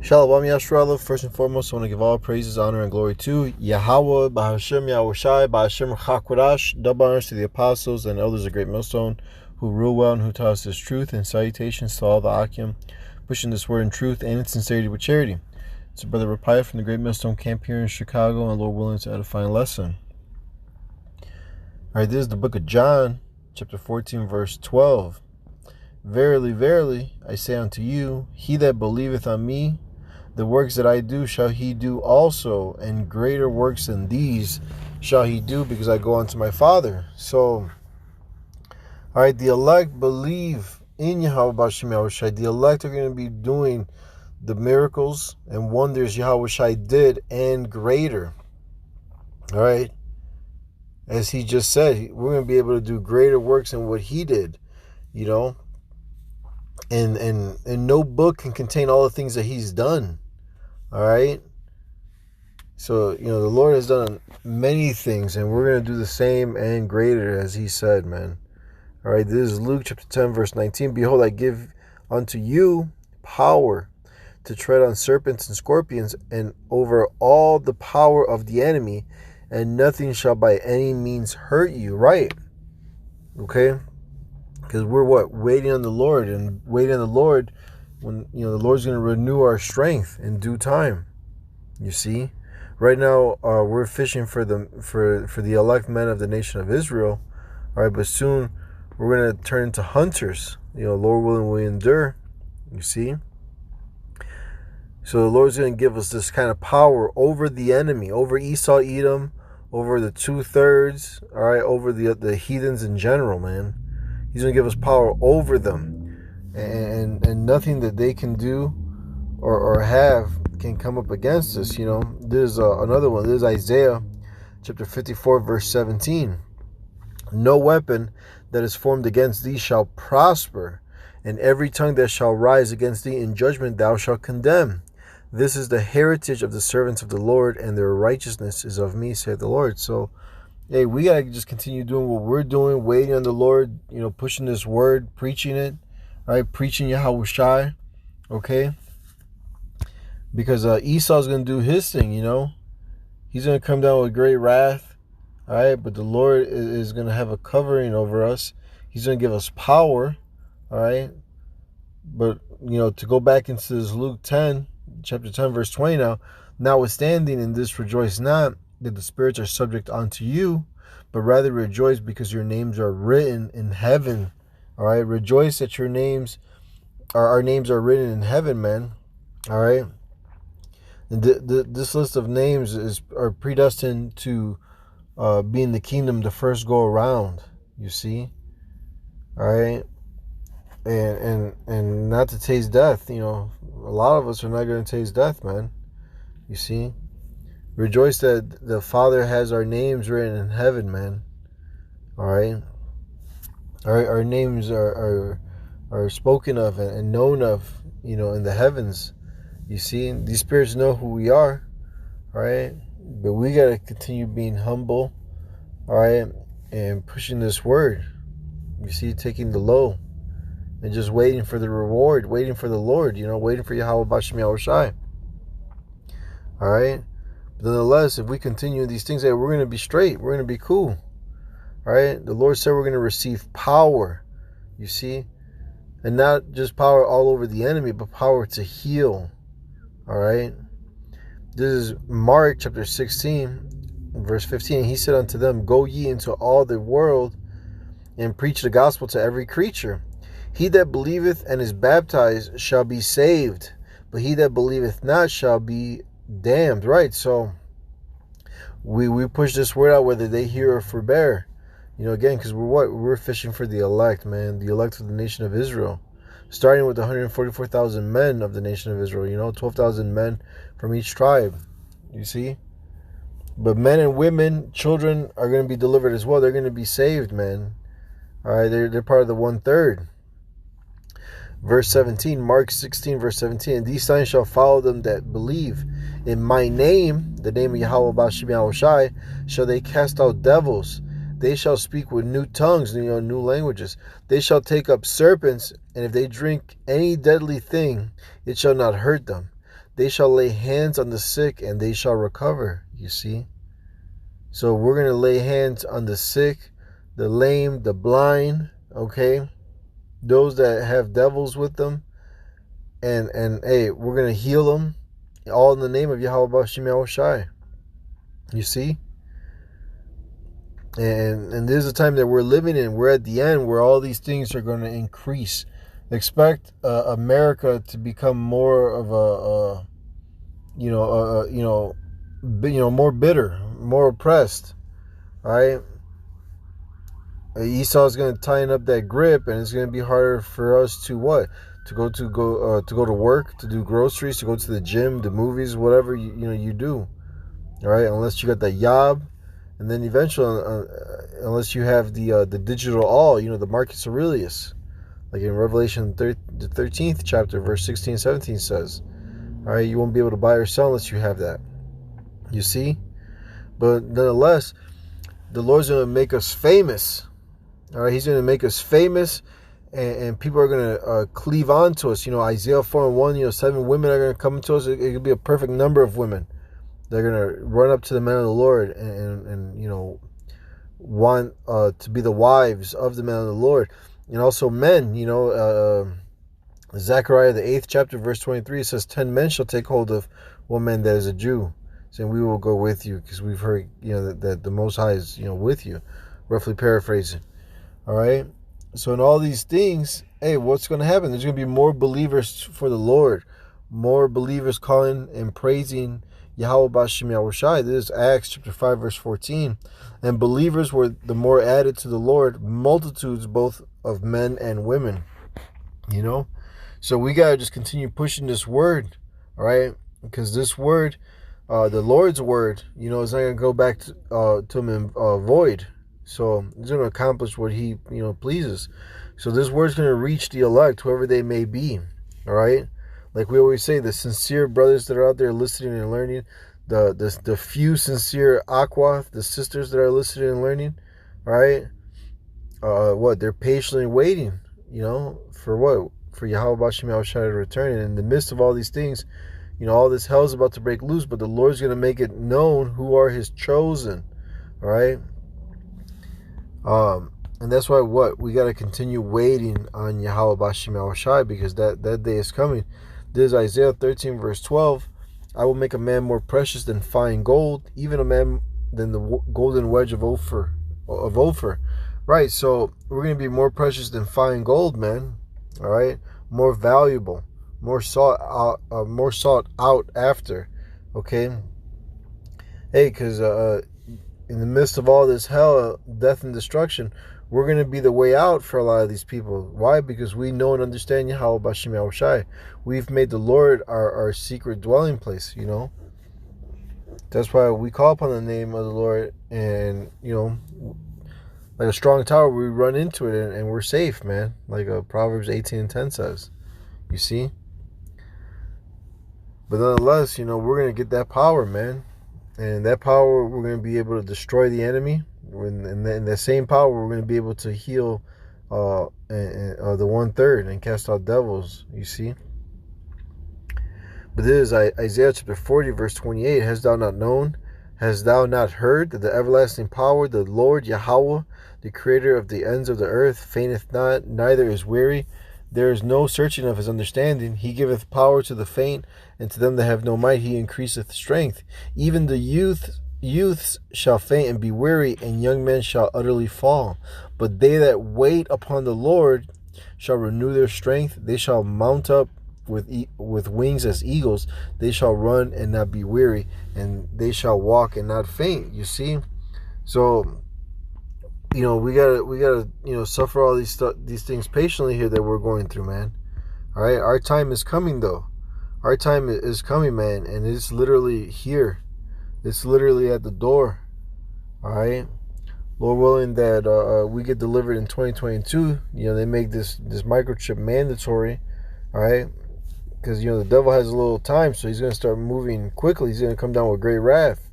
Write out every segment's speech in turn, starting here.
Shalom Yashrala. First and foremost, I want to give all praises, honor, and glory to Yahweh, Bahashem Yahushai, Bahashem Chakwadash, double honors to the apostles and elders of Great Millstone, who rule well and who taught us this truth, and salutations to all the Akim, pushing this word in truth and in sincerity with charity. It's a brother Rapaya from the Great Millstone camp here in Chicago, and Lord willing, to edifying lesson. Alright, this is the book of John, chapter 14, verse 12. Verily, verily, I say unto you, he that believeth on me, the works that I do shall he do also, and greater works than these shall he do, because I go unto my Father. So, all right, the elect believe in Yahweh B'Shem Yahushai. The elect are going to be doing the miracles and wonders Yahushai did, and greater. All right, as he just said, we're going to be able to do greater works than what he did, you know. And no book can contain all the things that he's done. All right. So, you know, the Lord has done many things, and we're going to do the same and greater, as he said, man. All right. This is Luke chapter 10, verse 19. Behold, I give unto you power to tread on serpents and scorpions, and over all the power of the enemy, and nothing shall by any means hurt you. Right. Okay. Because we're waiting on the Lord, and waiting on the Lord, when, you know, the Lord's going to renew our strength in due time. You see, right now we're fishing for the elect men of the nation of Israel. All right, but soon we're going to turn into hunters. You know, Lord willing, we endure. You see, so the Lord's going to give us this kind of power over the enemy, over Esau, Edom, over the 2/3. All right, over the heathens in general, man. He's going to give us power over them, and nothing that they can do or have can come up against us. You know, there's another one. There's Isaiah chapter 54, verse 17. No weapon that is formed against thee shall prosper, and every tongue that shall rise against thee in judgment thou shalt condemn. This is the heritage of the servants of the Lord, and their righteousness is of me, saith the Lord. So, hey, we got to just continue doing what we're doing, waiting on the Lord, you know, pushing this word, preaching it, all right, preaching Yahushai, okay? Because Esau's going to do his thing, you know. He's going to come down with great wrath, all right? But the Lord is going to have a covering over us. He's going to give us power, all right? But, you know, to go back into this Luke 10, chapter 10, verse 20 now, notwithstanding in this rejoice not, that the spirits are subject unto you, but rather rejoice because your names are written in heaven. All right, rejoice that our names are written in heaven, man. All right, and this list of names are predestined to be in the kingdom the first go around. You see, all right, and not to taste death. You know, a lot of us are not going to taste death, man. You see. Rejoice that the Father has our names written in heaven, man. All right. Our names are spoken of and known of, you know, in the heavens. You see, these spirits know who we are. All right. But we got to continue being humble. All right. And pushing this word. You see, taking the low. And just waiting for the reward. Waiting for the Lord. You know, waiting for Yahweh B'Shem Yahushai. All right. But nonetheless, if we continue these things, we're going to be straight. We're going to be cool. All right? The Lord said we're going to receive power, you see? And not just power all over the enemy, but power to heal. All right? This is Mark chapter 16, verse 15. He said unto them, go ye into all the world and preach the gospel to every creature. He that believeth and is baptized shall be saved, but he that believeth not shall be damned. Right? So we push this word out whether they hear or forbear, you know, again, because we're fishing for the elect, man, the elect of the nation of Israel, starting with the 144,000 men of the nation of Israel, you know, 12,000 men from each tribe, you see. But men and women, children are going to be delivered as well. They're going to be saved, man. All right, they're part of the 1/3. Verse 17, Mark 16, verse 17, and these signs shall follow them that believe. In my name, the name of Yahweh B'Shem Yahushai, shall they cast out devils. They shall speak with new tongues, you know, new languages. They shall take up serpents, and if they drink any deadly thing, it shall not hurt them. They shall lay hands on the sick and they shall recover. You see? So we're going to lay hands on the sick, the lame, the blind, okay? Those that have devils with them. And hey, we're going to heal them. All in the name of Yahweh Bashim Yahushai. You see? And there's a time that we're living in. We're at the end where all these things are going to increase. Expect America to become more of more bitter, more oppressed. Right? Esau's going to tighten up that grip, and it's going to be harder for us to what? To go to work, to do groceries, to go to the gym, the movies, whatever you do. All right? Unless you got that job. And then eventually, unless you have the digital all, the Marcus Aurelius, like in Revelation the 13th chapter, verse 16, 17 says, all right, you won't be able to buy or sell unless you have that. You see? But nonetheless, the Lord's going to make us famous. All right, He's going to make us famous, and people are going to cleave on to us. Isaiah 4:1, 7 women are going to come to us. It could be a perfect number of women. They're going to run up to the men of the Lord and want to be the wives of the men of the Lord. And also men, Zechariah the 8th chapter, verse 23, says, 10 men shall take hold of one man that is a Jew, saying, we will go with you, because we've heard, that the Most High is, with you, roughly paraphrasing. All right? So in all these things, hey, what's going to happen? There's going to be more believers for the Lord, more believers calling and praising Yahweh Bashim Yahushai. This is Acts chapter 5, verse 14. And believers were the more added to the Lord, multitudes both of men and women. So we got to just continue pushing this word, all right? Because this word, the Lord's word, is not going to go back to him in void. So he's going to accomplish what he, pleases. So this word's going to reach the elect, whoever they may be, all right? Like we always say, the sincere brothers that are out there listening and learning, the few sincere Aqua, the sisters that are listening and learning, right? They're patiently waiting, for what? For Yahweh Bashim Yahushai to return. And in the midst of all these things, all this hell is about to break loose, but the Lord's going to make it known who are His chosen, all right? And that's why we got to continue waiting on Yahweh Bashim Yahushai, because that day is coming. This is Isaiah 13, verse 12. I will make a man more precious than fine gold, even a man than the golden wedge of Ophir. Right, so we're going to be more precious than fine gold, man. All right? More valuable, more sought out after. Okay? Hey, because in the midst of all this hell, death, and destruction, we're going to be the way out for a lot of these people. Why? Because we know and understand Yahweh Bashim Yahushai. We've made the Lord our secret dwelling place, That's why we call upon the name of the Lord, and, like a strong tower, we run into it and we're safe, man. Like Proverbs 18:10 says. You see? But nonetheless, we're going to get that power, man. And that power, we're going to be able to destroy the enemy. In that same power, we're going to be able to heal the 1/3 and cast out devils, you see. But this is Isaiah chapter 40, verse 28. Hast thou not known? Hast thou not heard that the everlasting power, the Lord Yahweh, the creator of the ends of the earth, fainteth not, neither is weary? There is no searching of His understanding. He giveth power to the faint, and to them that have no might He increaseth strength. Even the youths shall faint and be weary, and young men shall utterly fall. But they that wait upon the Lord shall renew their strength. They shall mount up with wings as eagles. They shall run and not be weary, and they shall walk and not faint. You see? So, we gotta suffer all these things patiently here that we're going through, man. All right, our time is coming, though. Our time is coming, man, and it's literally here. It's literally at the door. All right, Lord willing that we get delivered in 2022. They make this microchip mandatory. All right, because the devil has a little time, so he's gonna start moving quickly. He's gonna come down with great wrath.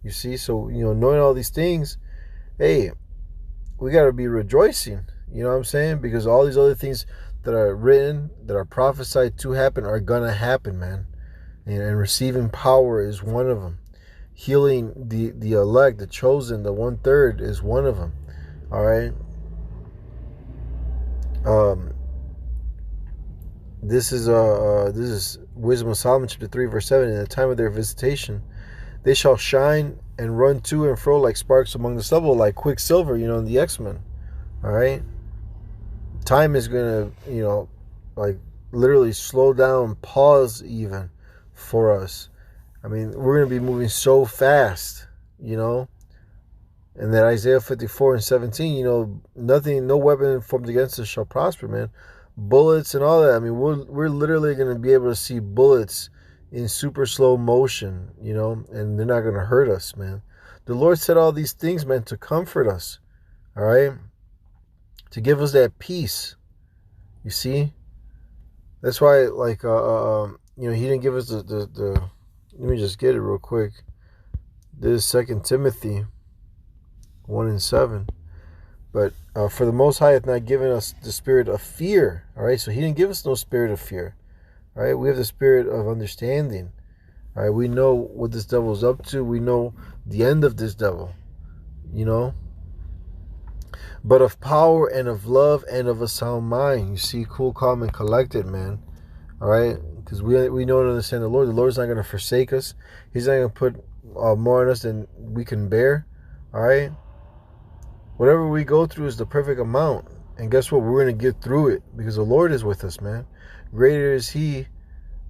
You see, so knowing all these things, hey, we got to be rejoicing, you know what I'm saying? Because all these other things that are written, that are prophesied to happen, are going to happen, man. and receiving power is one of them. Healing the elect, the chosen, the 1/3 is one of them. All right. This is Wisdom of Solomon chapter 3 verse 7. In the time of their visitation, they shall shine and run to and fro like sparks among the stubble, like Quicksilver, in the X-Men. All right. Time is gonna, like literally slow down, pause even for us. I mean, we're gonna be moving so fast, And that Isaiah 54:17, nothing, no weapon formed against us shall prosper, man. Bullets and all that. I mean, we're literally going to be able to see bullets in super slow motion, and they're not going to hurt us, man. The Lord said all these things, man, to comfort us, all right? To give us that peace, you see? That's why, like, He didn't give us the let me just get it real quick. This is 2 Timothy 1:7. But for the Most High hath not given us the spirit of fear. All right, so He didn't give us no spirit of fear. All right, we have the spirit of understanding. All right, we know what this devil is up to. We know the end of this devil. But of power and of love and of a sound mind. You see, cool, calm, and collected, man. All right, because we know and understand the Lord. The Lord's not going to forsake us. He's not going to put more on us than we can bear. All right. Whatever we go through is the perfect amount. And guess what? We're going to get through it because the Lord is with us, man. Greater is He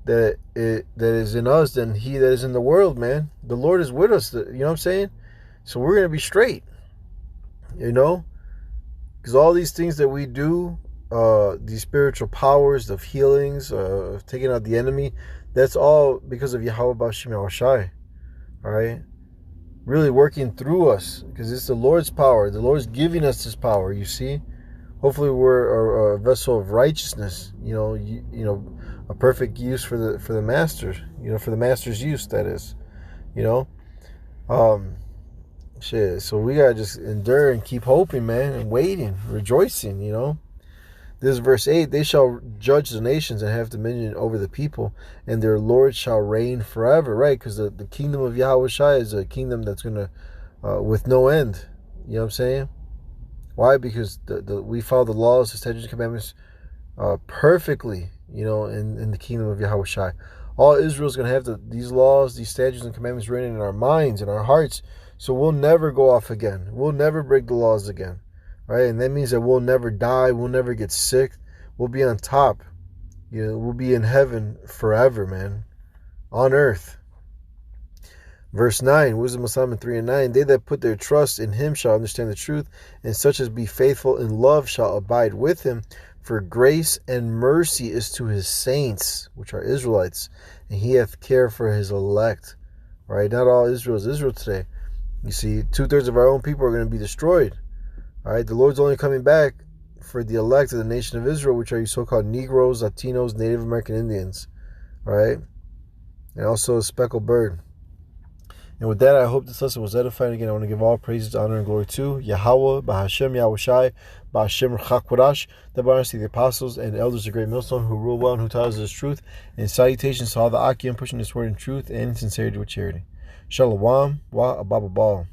that is in us than he that is in the world, man. The Lord is with us. You know what I'm saying? So we're going to be straight, because all these things that we do, these spiritual powers of healings, of taking out the enemy, that's all because of Yahweh B'Shem Yahushai. All right? Really working through us, because it's the Lord's power. The Lord's giving us this power, you see. Hopefully we're a vessel of righteousness, a perfect use for the master, for the master's use, that is, so we gotta just endure and keep hoping, man, and waiting, rejoicing, This is verse 8. They shall judge the nations and have dominion over the people, and their Lord shall reign forever, right? Because the kingdom of Yahweh Shai is a kingdom that's going to, with no end. You know what I'm saying? Why? Because we follow the laws, the statutes, and commandments perfectly, in the kingdom of Yahweh Shai. All Israel is going to have these laws, these statutes, and commandments written in our minds, in our hearts, so we'll never go off again. We'll never break the laws again. Right, and that means that we'll never die, we'll never get sick, we'll be on top, we'll be in heaven forever, man, on earth. Verse 9, Wisdom of Solomon 3:9, they that put their trust in Him shall understand the truth, and such as be faithful in love shall abide with Him, for grace and mercy is to His saints, which are Israelites, and He hath care for His elect. Right, not all Israel is Israel today. You see, 2/3 of our own people are going to be destroyed. All right, the Lord's only coming back for the elect of the nation of Israel, which are you so-called Negroes, Latinos, Native American Indians. All right, and also a speckled bird. And with that, I hope this lesson was edifying. Again, I want to give all praises, honor, and glory to Yahweh, B'Hashem, Yahushai, B'Hashem, Chakwadash, the honors to the apostles and elders of Great Millstone who rule well and who taught us this truth. And salutations to all the Akim pushing this word in truth and in sincerity with charity. Shalom, wa abababal.